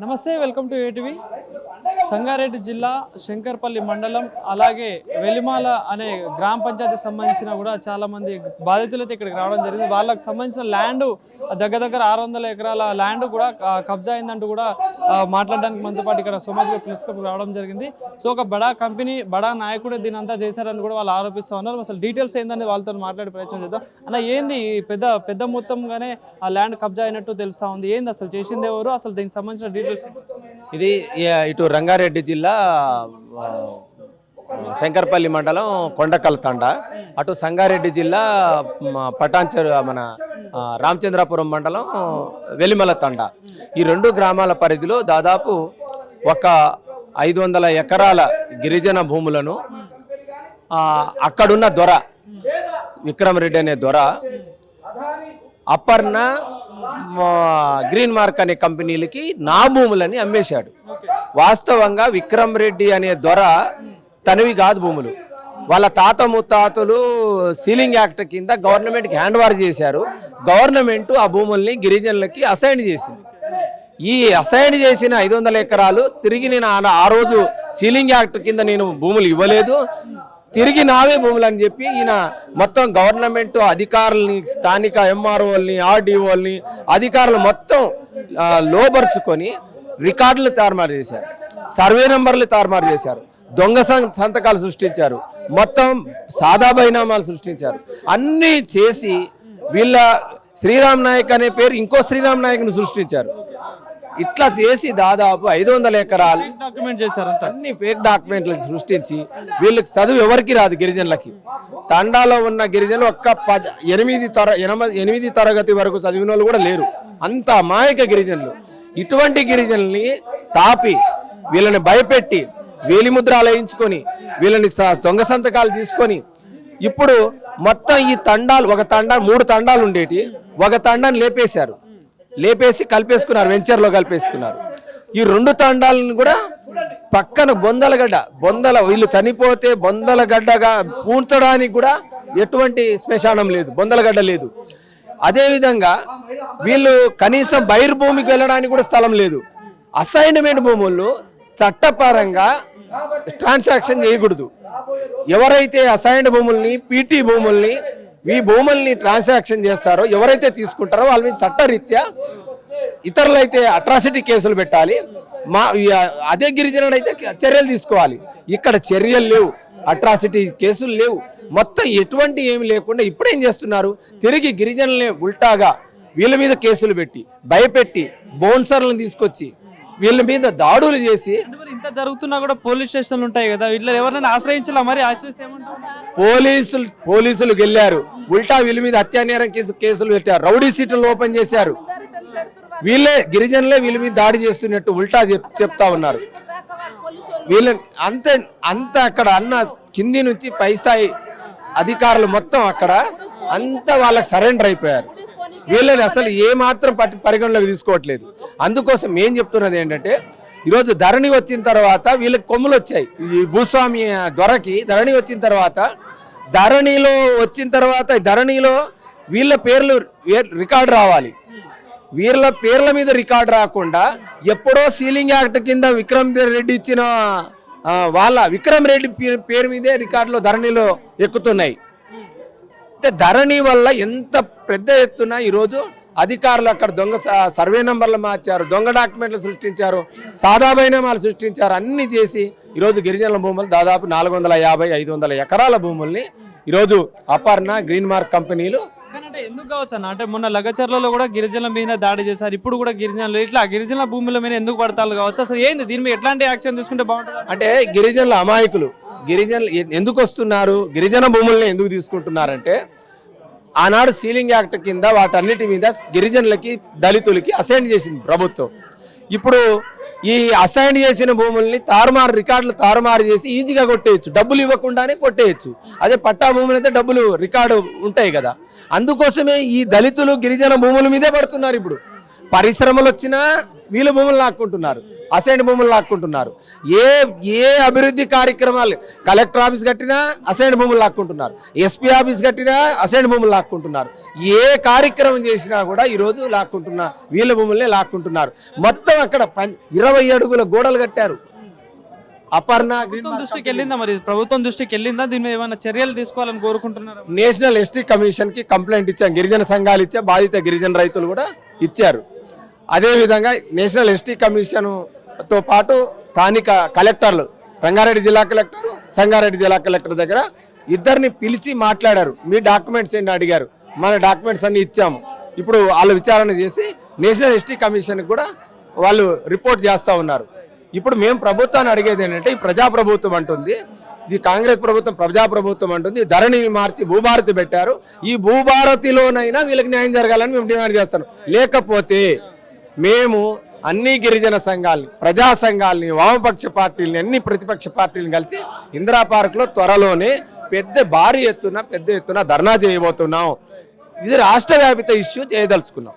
నమస్తే, welcome to ATV. Sangareddy జిల్లా శంకర్పల్లి మండలం అలాగే వెలిమాల అనే గ్రామ పంచాయతీకి సంబంధించిన కూడా చాలా మంది బాధితులు అయితే ఇక్కడికి రావడం జరిగింది. వాళ్ళకి సంబంధించిన ల్యాండ్ దగ్గర 600 ఎకరాల ల్యాండ్ కూడా కబ్జా అయిందంటూ కూడా మాట్లాడడానికి మనతో పాటు ఇక్కడ సోమాజ్ ప్రెస్ క్లబ్ రావడం జరిగింది. సో ఒక బడా కంపెనీ బడా నాయకుడే దీని అంతా చేశారని కూడా వాళ్ళు ఆరోపిస్తూ ఉన్నారు. అసలు డీటెయిల్స్ ఏందని వాళ్ళతో మాట్లాడే ప్రయత్నం చేద్దాం. అన్న, ఏంది పెద్ద మొత్తంగానే ఆ ల్యాండ్ కబ్జా అయినట్టు తెలుస్తా ఉంది. ఏంది అసలు చేసింది ఎవరు, అసలు దీనికి సంబంధించిన డీటెయిల్స్? ఇది ఇటు రంగారెడ్డి జిల్లా శంకర్పల్లి మండలం కొండకల్ తండ, అటు సంగారెడ్డి జిల్లా పటాన్చెరు మన రామచంద్రాపురం మండలం వెలిమల తండ. ఈ రెండు గ్రామాల పరిధిలో దాదాపు ఒక 500 ఎకరాల గిరిజన భూములను అక్కడున్న దొర విక్రమరెడ్డి అనే దొర అపర్ణ గ్రీన్ మార్క్ అనే కంపెనీలకి నా భూములని అమ్మేశాడు. వాస్తవంగా విక్రమ్ రెడ్డి అనే దొర తనవి కాదు భూములు. వాళ్ళ తాత ముత్తాతలు సీలింగ్ యాక్ట్ కింద గవర్నమెంట్కి హ్యాండ్ ఓవర్ చేశారు. గవర్నమెంట్ ఆ భూముల్ని గిరిజనులకి అసైన్ చేసింది. ఈ అసైన్ చేసిన 500 ఎకరాలు తిరిగి నేను ఆ రోజు సీలింగ్ యాక్ట్ కింద నేను భూములు ఇవ్వలేదు, తిరిగి నావే భూములు అని చెప్పి ఈయన మొత్తం గవర్నమెంట్ అధికారులని, స్థానిక ఎంఆర్ఓల్ని, ఆర్డీఓల్ని అధికారులు మొత్తం లోపరుచుకొని రికార్డులు తారుమారు చేశారు, సర్వే నెంబర్లు తారుమారు చేశారు, దొంగ సంతకాలు సృష్టించారు, మొత్తం సాదా బైనామాలు సృష్టించారు. అన్నీ చేసి వీళ్ళ శ్రీరామ్ నాయక్ అనే పేరు ఇంకో శ్రీరామ్ నాయక్ని సృష్టించారు. ఇట్లా చేసి దాదాపు 500 ఎకరాలు డాక్యుమెంట్ చేశారు. అన్ని ఫేక్ డాక్యుమెంట్లు సృష్టించి వీళ్ళకి చదువు ఎవరికి రాదు. గిరిజనులకి తండాలో ఉన్న గిరిజనులు ఒక్క 8 తరగతి వరకు చదివిన వాళ్ళు కూడా లేరు. అంత అమాయక గిరిజనులు. ఇటువంటి గిరిజనుల్ని తాపి వీళ్ళని భయపెట్టి వేలిముద్రాలు వేయించుకొని వీళ్ళని దొంగ సంతకాలు తీసుకొని ఇప్పుడు మొత్తం ఈ తండాలు, ఒక తండా 3 తండాలు ఉండేటి, ఒక తండాన్ని లేపేసి కలిపేసుకున్నారు, వెంచర్లో కలిపేసుకున్నారు. ఈ 2 తండాలను కూడా పక్కన వీళ్ళు చనిపోతే బొందలగడ్డగా పూడ్చడానికి కూడా ఎటువంటి శ్మశానం లేదు, బొందలగడ్డ లేదు. అదేవిధంగా వీళ్ళు కనీసం బహిర్భూమికి వెళ్ళడానికి కూడా స్థలం లేదు. అసైన్మెంట్ భూముల్లో చట్టపరంగా ట్రాన్సాక్షన్ చేయకూడదు. ఎవరైతే అసైన్డ్ భూముల్ని, పీటీ భూముల్ని, ఈ భూముల్ని ట్రాన్సాక్షన్ చేస్తారో, ఎవరైతే తీసుకుంటారో వాళ్ళ మీద చట్టరీత్యా ఇతరులైతే అట్రాసిటీ కేసులు పెట్టాలి. అదే గిరిజనుడైతే చర్యలు తీసుకోవాలి. ఇక్కడ చర్యలు లేవు, అట్రాసిటీ కేసులు లేవు, మొత్తం ఎటువంటి ఏమి లేకుండా ఇప్పుడేం చేస్తున్నారు, తిరిగి గిరిజనులనే ఉల్టాగా వీళ్ళ మీద కేసులు పెట్టి భయపెట్టి బౌన్సర్లను తీసుకొచ్చి వీళ్ళ మీద దాడులు చేసి. ఇంత జరుగుతున్నా కూడా పోలీస్ స్టేషన్లు ఉంటాయి కదా, వీళ్ళు ఎవరైనా ఆశ్రయించాలా? మరి ఆశ్రయిస్తే పోలీసులు వెళ్ళారు, ఉల్టా వీళ్ళ మీద హత్యానేరం కేసులు పెట్టారు, రౌడీ సీట్లు ఓపెన్ చేశారు. గిరిజనులే వీళ్ళ మీద దాడి చేస్తున్నట్టు ఉల్టా చెప్తా ఉన్నారు. వీళ్ళని అంత అక్కడ అన్న కింది నుంచి పై స్థాయి అధికారులు మొత్తం అక్కడ అంతా వాళ్ళకి సరెండర్ అయిపోయారు. వీళ్ళని అసలు ఏమాత్రం పరిగణలోకి తీసుకోవట్లేదు. అందుకోసం ఏం చెప్తున్నది ఏంటంటే, ఈరోజు ధరణి వచ్చిన తర్వాత వీళ్ళకి కొమ్ములు వచ్చాయి. ఈ భూస్వామి దొరకి ధరణి వచ్చిన తర్వాత, ధరణిలో వీళ్ళ పేర్లు రికార్డు రావాలి. వీళ్ళ పేర్ల మీద రికార్డు రాకుండా ఎప్పుడో సీలింగ్ యాక్ట్ కింద విక్రమ్ రెడ్డి ఇచ్చిన విక్రమ్ రెడ్డి పేరు మీదే రికార్డులో ధరణిలో ఎక్కుతున్నాయి. అంటే ధరణి వల్ల ఎంత పెద్ద ఎత్తున ఈరోజు అధికారులు అక్కడ దొంగ సర్వే నెంబర్లు మార్చారు, దొంగ డాక్యుమెంట్లు సృష్టించారు, సాదా బైనామాలు సృష్టించారు. అన్ని చేసి ఈరోజు గిరిజనుల భూములు దాదాపు 450-500 ఎకరాల భూముల్ని ఈరోజు అపర్ణ గ్రీన్ మార్క్ కంపెనీలు. అంటే ఎందుకు కావచ్చు అన్న, అంటే మొన్న లగచర్లలో కూడా గిరిజనుల మీద దాడి చేశారు, ఇప్పుడు కూడా గిరిజనులు ఇట్లా గిరిజనుల భూముల మీద ఎందుకు పడతారు కావచ్చు? అసలు ఏంది దీని మీద ఎట్లాంటి యాక్షన్ తీసుకుంటే బాగుంటుంది? అంటే గిరిజనుల అమాయకులు, గిరిజనులు ఎందుకు వస్తున్నారు, గిరిజన భూముల్ని ఎందుకు తీసుకుంటున్నారంటే, ఆనాడు సీలింగ్ యాక్ట్ కింద వాటన్నిటి మీద గిరిజనులకి, దళితులకి అసైన్ చేసింది ప్రభుత్వం. ఇప్పుడు ఈ అసైన్ చేసిన భూముల్ని రికార్డులు తారుమారు చేసి ఈజీగా కొట్టేయచ్చు, డబ్బులు ఇవ్వకుండానే కొట్టేయచ్చు. అదే పట్టా భూములు అయితే డబ్బులు రికార్డు ఉంటాయి కదా. అందుకోసమే ఈ దళితులు గిరిజన భూముల మీదే పడుతున్నారు. ఇప్పుడు పరిశ్రమలు వచ్చినా వీళ్ళ భూములు లాక్కుంటున్నారు, అసైన్ భూములు లాక్కుంటున్నారు. ఏ అభివృద్ధి కార్యక్రమాలు, కలెక్టర్ ఆఫీస్ కట్టినా అసైన్ భూములు లాక్కుంటున్నారు, ఎస్పీ ఆఫీస్ కట్టినా అసైన్ భూములు లాక్కుంటున్నారు. ఏ కార్యక్రమం చేసినా కూడా ఈరోజు లాక్కుంటున్నారు, వీళ్ళ భూములనే లాక్కుంటున్నారు. మొత్తం అక్కడ 20 అడుగుల గోడలు కట్టారు. అపర్ణ దృష్టికి వెళ్ళిందా మరి, ప్రభుత్వం దృష్టికి వెళ్ళిందా? దీని మీద ఏమైనా చర్యలు తీసుకోవాలని కోరుకుంటున్నారు? నేషనల్ ఎస్టీ కమిషన్ కి కంప్లైంట్ ఇచ్చాం, గిరిజన సంఘాలు ఇచ్చా, బాధిత గిరిజన రైతులు కూడా ఇచ్చారు. అదేవిధంగా నేషనల్ ఎస్టీ కమిషన్తో పాటు స్థానిక కలెక్టర్లు, రంగారెడ్డి జిల్లా కలెక్టర్, సంగారెడ్డి జిల్లా కలెక్టర్ దగ్గర ఇద్దరిని పిలిచి మాట్లాడారు. మీ డాక్యుమెంట్స్ ఏంటి అడిగారు, మన డాక్యుమెంట్స్ అన్ని ఇచ్చాము. ఇప్పుడు వాళ్ళు విచారణ చేసి నేషనల్ ఎస్టీ కమిషన్కి కూడా వాళ్ళు రిపోర్ట్ చేస్తూ ఉన్నారు. ఇప్పుడు మేము ప్రభుత్వాన్ని అడిగేది ఏంటంటే, ఈ ప్రజాప్రభుత్వం అంటుంది, ఇది కాంగ్రెస్ ప్రభుత్వం ప్రజాప్రభుత్వం అంటుంది, ధరణి మార్చి భూభారతి పెట్టారు, ఈ భూభారతిలోనైనా వీళ్ళకి న్యాయం జరగాలని మేము డిమాండ్ చేస్తాం. లేకపోతే మేము అన్ని గిరిజన సంఘాలని, ప్రజా సంఘాలని, వామపక్ష పార్టీలని, అన్ని ప్రతిపక్ష పార్టీలను కలిసి ఇందిరా పార్క్ లో త్వరలోనే భారీ ఎత్తున ధర్నా చేయబోతున్నాం. ఇది రాష్ట్ర వ్యాపిత ఇష్యూ చేయదలుచుకున్నాం.